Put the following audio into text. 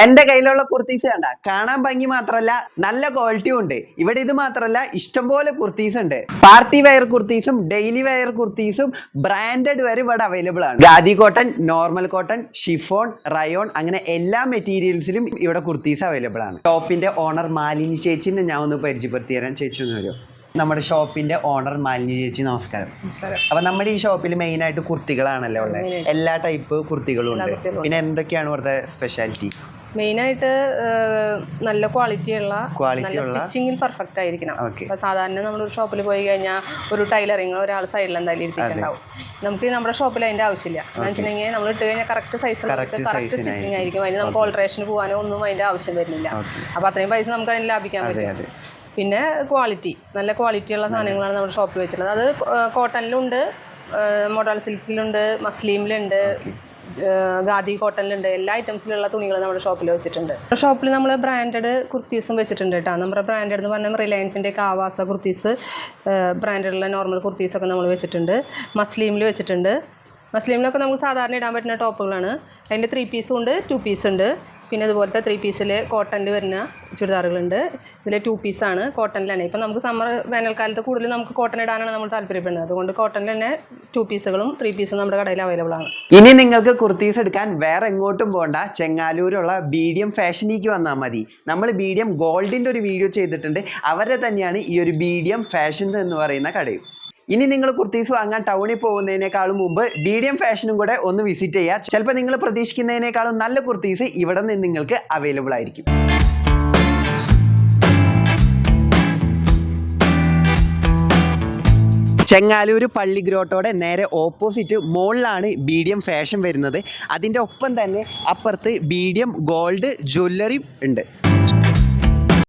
എന്റെ കയ്യിലുള്ള കുർത്തീസ് കണ്ട കാണാൻ ഭംഗി മാത്രമല്ല നല്ല ക്വാളിറ്റിയും ഉണ്ട്. ഇവിടെ ഇത് മാത്രമല്ല ഇഷ്ടംപോലെ കുർത്തീസ് ഉണ്ട്. പാർട്ടി വെയർ കുർത്തീസും ഡെയിലി വെയർ കുർത്തീസും ബ്രാൻഡഡ് വരെ ഇവിടെ അവൈലബിൾ ആണ്. Khadi cotton, normal cotton, chiffon, rayon അങ്ങനെ എല്ലാ മെറ്റീരിയൽസിലും ഇവിടെ കുർത്തീസ് അവൈലബിൾ ആണ്. ഷോപ്പിന്റെ ഓണർ മാലിനി ചേച്ചിനെ ഞാൻ ഒന്ന് പരിചയപ്പെടുത്തി തരാൻ. ചേച്ചി ഒന്ന് വരും. നമ്മുടെ ഷോപ്പിന്റെ ഓണർ മാലിനി ചേച്ചി, നമസ്കാരം. അപ്പൊ നമ്മുടെ ഈ ഷോപ്പിൽ മെയിൻ ആയിട്ട് കുർത്തികളാണല്ലോ ഉള്ളത്. എല്ലാ ടൈപ്പ് കുർത്തികളും ഉണ്ട്. പിന്നെ എന്തൊക്കെയാണ് ഇവിടുത്തെ സ്പെഷ്യാലിറ്റി? മെയിനായിട്ട് നല്ല ക്വാളിറ്റിയുള്ള സ്റ്റിച്ചിങ്ങിൽ പെർഫെക്റ്റ് ആയിരിക്കണം. അപ്പോൾ സാധാരണ നമ്മളൊരു ഷോപ്പിൽ പോയി കഴിഞ്ഞാൽ ഒരു ടൈലറിങ് ഒരാൾ സൈഡിൽ എന്തായാലും ഇരിക്കുന്നുണ്ടാവും. നമുക്ക് നമ്മുടെ ഷോപ്പിൽ അതിൻ്റെ ആവശ്യമില്ല. എന്ന് വെച്ചിട്ടുണ്ടെങ്കിൽ നമ്മൾ ഇട്ട് കഴിഞ്ഞാൽ കറക്റ്റ് സൈസ് കറക്റ്റ് സ്റ്റിച്ചിങ് ആയിരിക്കും. അതിന് നമുക്ക് ഓൾട്രേഷന് പോകാനോ ഒന്നും അതിൻ്റെ ആവശ്യം വരുന്നില്ല. അപ്പോൾ അത്രയും പൈസ നമുക്ക് അതിന് ലാഭിക്കാൻ പറ്റും. പിന്നെ ക്വാളിറ്റി, നല്ല ക്വാളിറ്റിയുള്ള സാധനങ്ങളാണ് നമ്മുടെ ഷോപ്പിൽ വെച്ചിട്ടുള്ളത്. അത് കോട്ടണിലുണ്ട്, മോഡൽ സിൽക്കിലുണ്ട്, മസ്ലിമിലുണ്ട്, ഖാദി കോട്ടണിലുണ്ട്. എല്ലാ ഐറ്റംസിലുള്ള തുണികൾ നമ്മുടെ ഷോപ്പിൽ വെച്ചിട്ടുണ്ട്. ഷോപ്പിൽ നമ്മൾ ബ്രാൻഡഡ് കുർത്തീസും വെച്ചിട്ടുണ്ട് കേട്ടോ. നമ്മുടെ ബ്രാൻഡഡ് എന്ന് പറഞ്ഞാൽ റിലയൻസിൻ്റെ ആവാസ കുർത്തീസ്, ബ്രാൻഡഡുള്ള നോർമൽ കുർത്തീസൊക്കെ നമ്മൾ വെച്ചിട്ടുണ്ട്. മസ്ലിമിൽ വെച്ചിട്ടുണ്ട്. മസ്ലിമിലൊക്കെ നമുക്ക് സാധാരണ ഇടാൻ പറ്റുന്ന ടോപ്പുകളാണ്. അതിൻ്റെ 3 പീസും ഉണ്ട്, 2 പീസുണ്ട്. പിന്നെ അതുപോലത്തെ 3 പീസിൽ കോട്ടണിൽ വരുന്ന ചുരിദാറുകളുണ്ട്. ഇതിൽ 2 പീസാണ്, കോട്ടണിൽ തന്നെ. ഇപ്പം നമുക്ക് സമ്മർ വേനൽക്കാലത്ത് കൂടുതൽ നമുക്ക് കോട്ടൺ ഇടാനാണ് നമ്മൾ താല്പര്യപ്പെടുന്നത്. അതുകൊണ്ട് കോട്ടണിൽ തന്നെ 2 പീസുകളും 3 പീസും നമ്മുടെ കടയിൽ അവൈലബിൾ ആണ്. ഇനി നിങ്ങൾക്ക് കുർത്തീസ് എടുക്കാൻ വേറെ എങ്ങോട്ടും പോകണ്ട, ചെങ്ങാലൂരുള്ള BDM ഫാഷനിലേക്ക് വന്നാൽ മതി. നമ്മൾ BDM ഗോൾഡിൻ്റെ ഒരു വീഡിയോ ചെയ്തിട്ടുണ്ട്. അവരെ തന്നെയാണ് ഈ ഒരു BDM ഫാഷൻ എന്ന് പറയുന്ന കടയും. ഇനി നിങ്ങൾ കുർത്തീസ് വാങ്ങാൻ ടൗണിൽ പോകുന്നതിനേക്കാളും മുമ്പ് BDM ഫാഷനും കൂടെ ഒന്ന് വിസിറ്റ് ചെയ്യുക. ചിലപ്പോൾ നിങ്ങൾ പ്രതീക്ഷിക്കുന്നതിനേക്കാളും നല്ല കുർത്തീസ് ഇവിടെ നിന്ന് നിങ്ങൾക്ക് അവൈലബിൾ ആയിരിക്കും. ചെങ്ങാലൂർ പള്ളിഗ്രോട്ടോടെ നേരെ ഓപ്പോസിറ്റ് മോളിലാണ് BDM ഫാഷൻ വരുന്നത്. അതിൻ്റെ ഒപ്പം തന്നെ അപ്പുറത്ത് BDM ഗോൾഡ് ജ്വല്ലറി ഉണ്ട്.